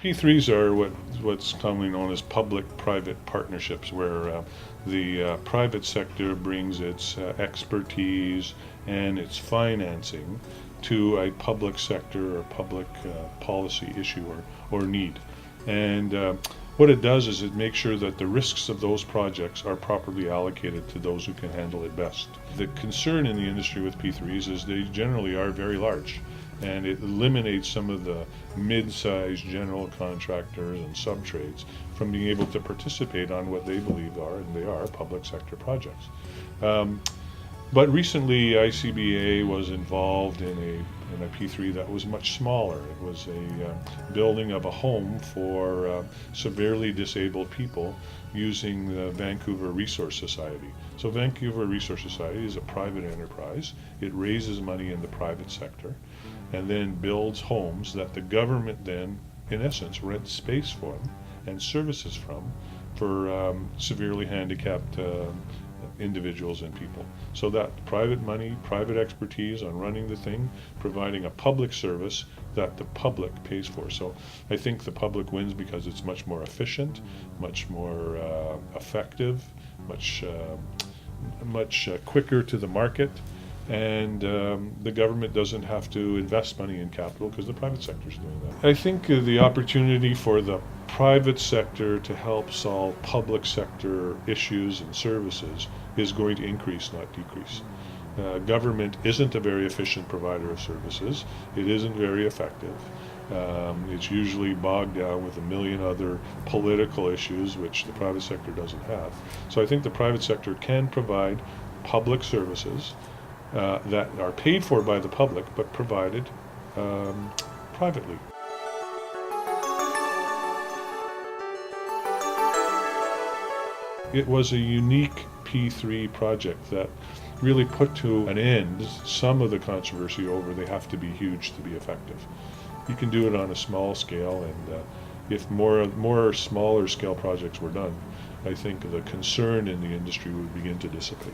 P3s are what's commonly known as public-private partnerships, where the private sector brings its expertise and its financing to a public sector or public policy issue or need. And what it does is it makes sure that the risks of those projects are properly allocated to those who can handle it best. The concern in the industry with P3s is they generally are very large, and it eliminates some of the mid-sized general contractors and sub-trades from being able to participate on what they believe are, and they are, public sector projects. But recently ICBA was involved in a P3 that was much smaller. It was a building of a home for severely disabled people using the Vancouver Resource Society. So Vancouver Resource Society is a private enterprise. It raises money in the private sector and then builds homes that the government then, in essence, rents space for them and services from for severely handicapped individuals and people. So that private money, private expertise on running the thing, providing a public service that the public pays for. So I think the public wins because it's much more efficient, much more effective, much quicker to the market, and the government doesn't have to invest money in capital because the private sector is doing that. I think the opportunity for the private sector to help solve public sector issues and services is going to increase, not decrease. Government isn't a very efficient provider of services. It isn't very effective. It's usually bogged down with a million other political issues which the private sector doesn't have. So I think the private sector can provide public services that are paid for by the public but provided privately. It was a unique P3 project that really put to an end some of the controversy over they have to be huge to be effective. You can do it on a small scale, and if more smaller scale projects were done, I think the concern in the industry would begin to dissipate.